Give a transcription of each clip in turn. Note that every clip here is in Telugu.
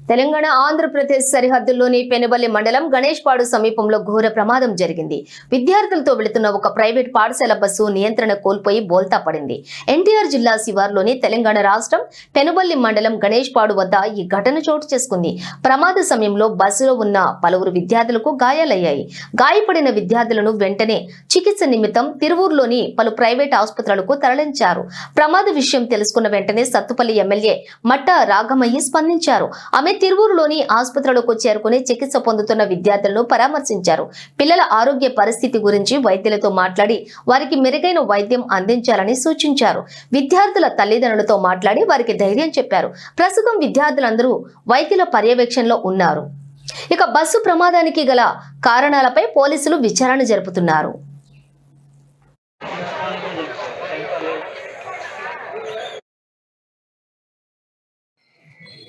తెలంగాణ ఆంధ్రప్రదేశ్ సరిహద్దుల్లోని పెనుబల్లి మండలం గణేష్పాడు సమీపంలో ఘోర ప్రమాదం జరిగింది. విద్యార్థులతో వెళుతున్న ఒక ప్రైవేట్ పాఠశాల బస్సు నియంత్రణ కోల్పోయి బోల్తా పడింది. ఎన్టీఆర్ జిల్లా శివార్లోని తెలంగాణ రాష్ట్రం పెనుబల్లి మండలం గణేష్పాడు వద్ద ఈ ఘటన చోటు చేసుకుంది. ప్రమాద సమయంలో బస్సులో ఉన్న పలువురు విద్యార్థులకు గాయాలయ్యాయి. గాయపడిన విద్యార్థులను వెంటనే చికిత్స నిమిత్తం తిరువూరులోని పలు ప్రైవేట్ ఆసుపత్రులకు తరలించారు. ప్రమాద విషయం తెలుసుకున్న వెంటనే సత్తుపల్లి ఎమ్మెల్యే మట్టా రాఘమయ్య స్పందించారు. ఆమె తిరువూరులోని ఆసుపత్రులకు చేరుకుని చికిత్స పొందుతున్న విద్యార్థులను పరామర్శించారు. పిల్లల ఆరోగ్య పరిస్థితి గురించి వైద్యులతో మాట్లాడి వారికి మెరుగైన వైద్యం అందించాలని సూచించారు. విద్యార్థుల తల్లిదండ్రులతో మాట్లాడి వారికి ధైర్యం చెప్పారు. ప్రస్తుతం విద్యార్థులందరూ వైద్యుల పర్యవేక్షణలో ఉన్నారు. ఇక బస్సు ప్రమాదానికి గల కారణాలపై పోలీసులు విచారణ జరుపుతున్నారు.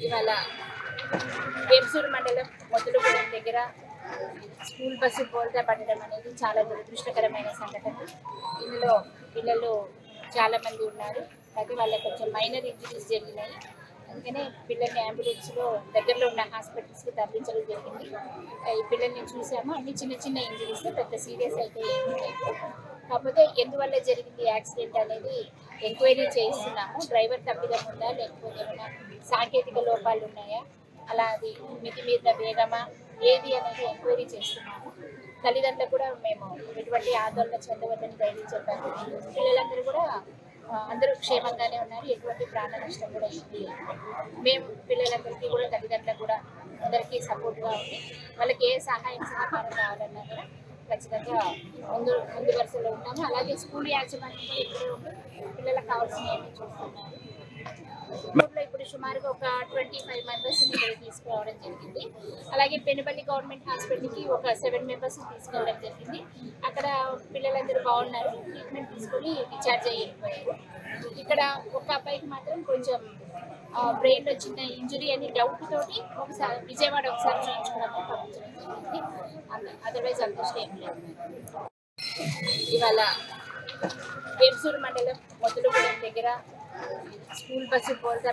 ఇవాళ వేంసూరు మండలం మొదలుగూడెం దగ్గర స్కూల్ బస్సు బోల్తా పడడం అనేది చాలా దురదృష్టకరమైన సంఘటన. ఇందులో పిల్లలు చాలామంది ఉన్నారు. అయితే వాళ్ళకి కొంచెం మైనర్ ఇంజరీస్ జరిగినాయి. అందుకనే పిల్లల్ని అంబులెన్స్లో దగ్గరలో ఉన్న హాస్పిటల్స్కి తరలించడం జరిగింది. ఈ పిల్లల్ని చూసాము, అన్ని చిన్న చిన్న ఇంజరీస్, పెద్ద సీరియస్ అయితే ఏమీ లేదు. కాకపోతే ఎందువల్ల జరిగింది యాక్సిడెంట్ అనేది ఎంక్వైరీ చేయిస్తున్నాము. డ్రైవర్ తప్పిదం ఉందా, లేకపోతే ఏమైనా సాంకేతిక లోపాలు ఉన్నాయా, అలా అది మితిమీరిన వేగమా, ఏది అనేది ఎంక్వైరీ చేస్తున్నాము. తల్లిదండ్రులకు కూడా మేము ఎటువంటి ఆందోళన చెందవద్దని ధైర్యం చెప్పాము. పిల్లలందరూ కూడా అందరూ క్షేమంగానే ఉన్నారు. ఎటువంటి ప్రాణ నష్టం కూడా ఏమీ లేదు. మేము పిల్లలందరికీ కూడా తల్లిదండ్రులకు కూడా అందరికీ సపోర్ట్గా ఉండి వాళ్ళకి ఏ సహాయం సహకారం కావాలన్నా కూడా ఖచ్చితంగా ముందు వరుసలో ఉంటాము. అలాగే స్కూల్ యాజమాన్యం కూడా ఇక్కడే ఉండి పిల్లలకు కావాల్సిన ఏమీ చూస్తున్నారు. స్కూల్లో ఇప్పుడు సుమారుగా ఒక 25 మెంబర్స్ని ఇక్కడ తీసుకురావడం జరిగింది. అలాగే పెనుబల్లి గవర్నమెంట్ హాస్పిటల్కి ఒక 7 మెంబర్స్ని తీసుకురావడం జరిగింది. అక్కడ పిల్లలందరూ బాగున్నారు, ట్రీట్మెంట్ తీసుకొని డిశ్చార్జ్ అయిపోయారు. ఇక్కడ ఒక అబ్బాయికి మాత్రం కొంచెం బ్రెయిన్లో చిన్న ఇంజురీ అని డౌట్ తోటి ఒకసారి విజయవాడ ఒకసారి చూపించుకోవడానికి పంపించడం జరిగింది. అదర్వైజ్ అంత ఏం లేదు. ఇవాళ వేంసూరు మండలం మొదలుగూడెం దగ్గర స్కూల్ బస్సు బోల్తా